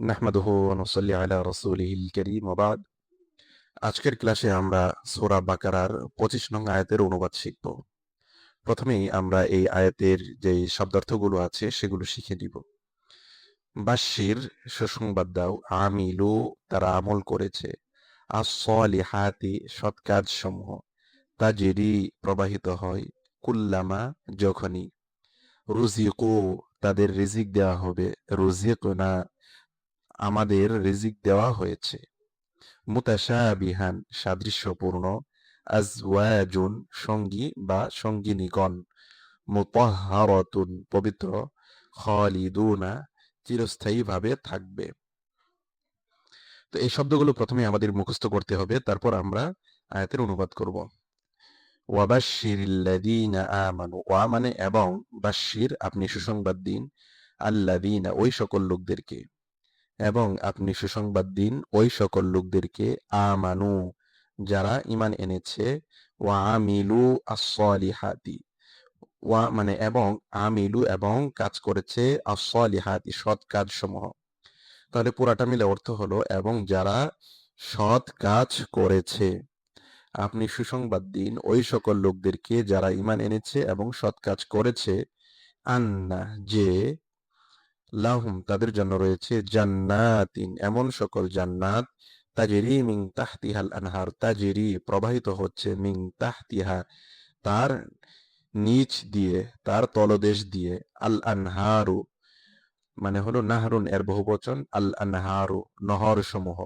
নাহমাদুহু ওয়া নুসাল্লি আলা রাসূলিহিল কারীম ওয়া বা'দ। আজকের ক্লাসে আমরা সূরা বাকারার 25 নং আয়াতের অনুবাদ শিখব। প্রথমেই আমরা এই আয়াতের যে শব্দার্থগুলো আছে সেগুলো শিখে নিব। বাশশির সুসংবাদ দাও, আমিলু তারা আমল করেছে, আস-সলিহাতি সৎ কাজসমূহ, তাজরি প্রবাহিত হয়, কুল্লামা যখনই, রুজিকু তাদের রিজিক দেওয়া হবে, রুজিকনা আমাদের রিজিক দেওয়া হয়েছে, মুতাশাবিহান সাদৃশ্যপূর্ণ, আজওয়াজুন সঙ্গী বা সঙ্গিনীগণ, মুতাহহারাতুন পবিত্র, খালিদুনা চিরস্থায়ীভাবে থাকবে। তো এই শব্দগুলো প্রথমে আমাদের মুখস্থ করতে হবে, তারপর আমরা আয়াতের অনুবাদ করব। ওয়াবাশশিরিল্লাযীনা আমানু, ওয়া মানে এবং, বাশশির আপনি সুসংবাদ দিন, আল্লাযীনা ওই সকল লোকদেরকে, এবং আপনি সুসংবাদ দিন ওই সকল লোকদেরকে, আমানু যারা ঈমান এনেছে, ওয়া আমিলু আস-সলিহাতি, ওয়া মানে এবং, আমিলু এবং কাজ করেছে, আস-সলিহাতি সৎ কাজসমূহ। তাহলে পুরাটা মিলে অর্থ হলো এবং যারা সৎ কাজ করেছে। আপনি সুসংবাদ দিন ওই সকল লোকদেরকে যারা ঈমান এনেছে এবং সৎ কাজ করেছে, আন্না যে, লাহুম তাদের জন্য রয়েছে, জান্নাতিন এমন সকল জান্নাত, তাজরি মিন তাহতিহাল আনহার তাজরি প্রবাহিত হচ্ছে, মিন তাহতিহা তার নিচ দিয়ে, তার তলদেশ দিয়ে, আল আনহারু মানে হলো নাহরুন এর বহুবচন, আল আনহারু নহর সমূহ।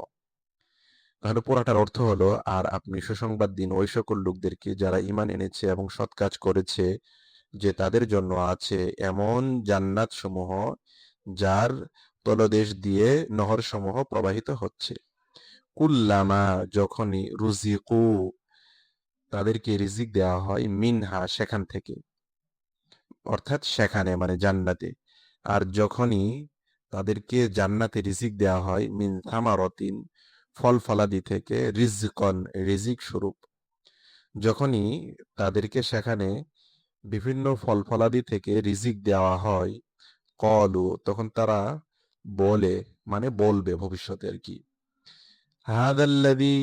তাহলে পুরাটার অর্থ হলো, আর আপনি সুসংবাদ দিন ওই সকল লোকদেরকে যারা ঈমান এনেছে এবং সৎ কাজ করেছে, যে তাদের জন্য আছে এমন জান্নাত সমূহ যার তলদেশ দিয়ে নহর সমূহ প্রবাহিত হচ্ছে। কুল্লামা যখনই, রুজিকু তাদেরকে রিজিক দেওয়া হয়, মিনহা সেখান থেকে, অর্থাৎ সেখানে মানে জান্নাতে, আর যখনই তাদেরকে জান্নাতে রিজিক দেওয়া হয়, মিন থামারতিন ফল ফলাদি থেকে, রিজকন রিজিক স্বরূপ, যখনই তাদেরকে সেখানে বিভিন্ন ফল ফলাদি থেকে রিজিক দেওয়া হয়, কলু তখন তারা বলে মানে বলবে ভবিষ্যতে আর কি, হাদাল্লাযী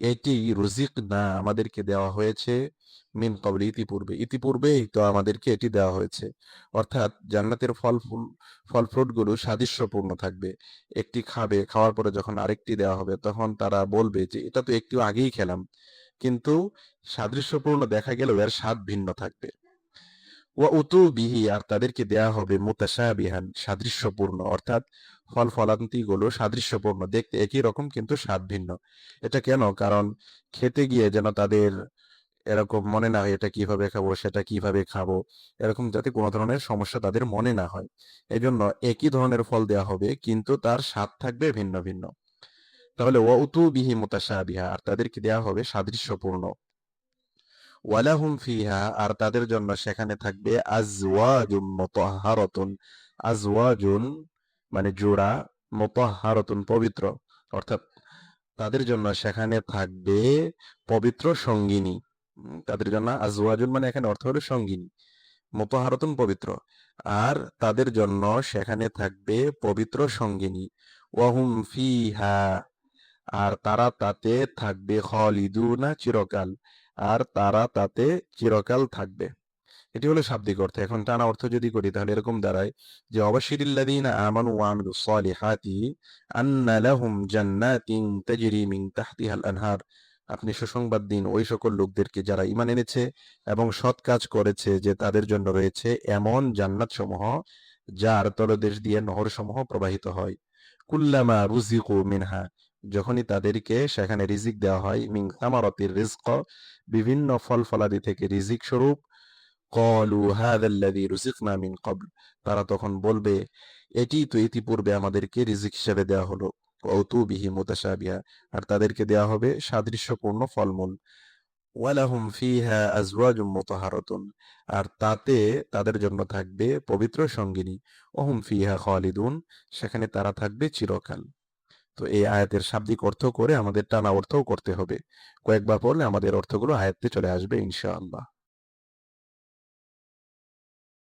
এটি, রুজিকনা আমাদেরকে দেওয়া হয়েছে, মিন ক্বাবলি ইতিপূর্বেই তো আমাদেরকে এটি দেওয়া হয়েছে। অর্থাৎ জান্নাতের ফল ফ্রুট গুলো সাদৃশ্যপূর্ণ থাকবে। একটি খাবে, খাওয়ার পরে যখন আরেকটি দেওয়া হবে তখন তারা বলবে যে এটা তো একটু আগেই খেলাম, কিন্তু সাদৃশ্যপূর্ণ দেখা গেলেও এর স্বাদ ভিন্ন থাকবে। ওয়া উতু বিহি আর তাদেরকে দেয়া হবে, মুতাশাবিহান সাদৃশ্যপূর্ণ, অর্থাৎ ফল ফলান্তি গুলো সাদৃশ্যপূর্ণ, দেখতে একই রকম কিন্তু স্বাদ ভিন্ন। এটা কেন? কারণ খেতে গিয়ে যেন তাদের এরকম মনে না হয় এটা কিভাবে খাবো সেটা কিভাবে খাবো, এরকম যাতে কোনো ধরনের সমস্যা তাদের মনে না হয়, এই জন্য একই ধরনের ফল দেয়া হবে কিন্তু তার স্বাদ থাকবে ভিন্ন ভিন্ন। তাহলে ওয়া উতু বিহি মুতাশাবিহা আর তাদেরকে দেয়া হবে সাদৃশ্যপূর্ণ, ওয়ালাহুম ফিহা আর তাদের জন্য সেখানে থাকবে, আজওয়াজুম মুতাহহারাতুন, আজওয়াজুন মানে জোড়া, মুতাহহারাতুন পবিত্র, অর্থাৎ তাদের জন্য সেখানে থাকবে পবিত্র সঙ্গিনী। তাদের জন্য আজওয়াজুন মানে এখানে অর্থ হলো সঙ্গিনী, মুতাহহারাতুন পবিত্র, আর তাদের জন্য সেখানে থাকবে পবিত্র সঙ্গিনী, ওয়াহুম ফিহা আর তারা তাতে থাকবে, খালিদুনা চিরকাল আর তারা তাতে চিরকাল থাকবে। এটি হলো শাব্দিক অর্থ। এখন টানা অর্থ যদি করি তাহলে এরকম দাঁড়ায় যে, অবাশশিরিল্লাযীনা আমানু ওয়া আমিলুস সলিহাতি আন্না লাহুম জান্নাতিন তাজরি মিন তাহতিহাল আনহার, আপনি সুসংবাদ দিন ওই সকল লোকদেরকে যারা ঈমান এনেছে এবং সৎ কাজ করেছে, যে তাদের জন্য রয়েছে এমন জান্নাত সমূহ যার তলদেশ দিয়ে নহর সমূহ প্রবাহিত হয়। কুল্লামা রুজিকু মিনহা যখনই তাদেরকে সেখানে রিজিক দেওয়া হয়, মিন সামারাতির রিজক বিভিন্ন ফল ফলাদি থেকে রিজিক স্বরূপ, ক্বালু হাযাল্লাযী রুজিকনা মিন ক্বাবল তারা তখন বলবে এটিই তো ইতিপূর্বে আমাদেরকে রিজিক হিসেবে দেওয়া হলো, ওয়াউতু বিহি মুতাশাবিহা আর তাদেরকে দেওয়া হবে সাদৃশ্যপূর্ণ ফলমূল, ওয়ালাহুম ফিহা আজওয়াজুম মুতাহহারাতুন আর তাতে তাদের জন্য থাকবে পবিত্র সঙ্গিনী, ওহুম ফিহা খালিদুন সেখানে তারা থাকবে চিরকাল। তো এই আয়াতের শাব্দিক অর্থ করে আমাদের টানা অর্থও করতে হবে। কয়েকবার পড়লে আমাদের অর্থগুলো আয়ত্তে চলে আসবে ইনশাআল্লাহ।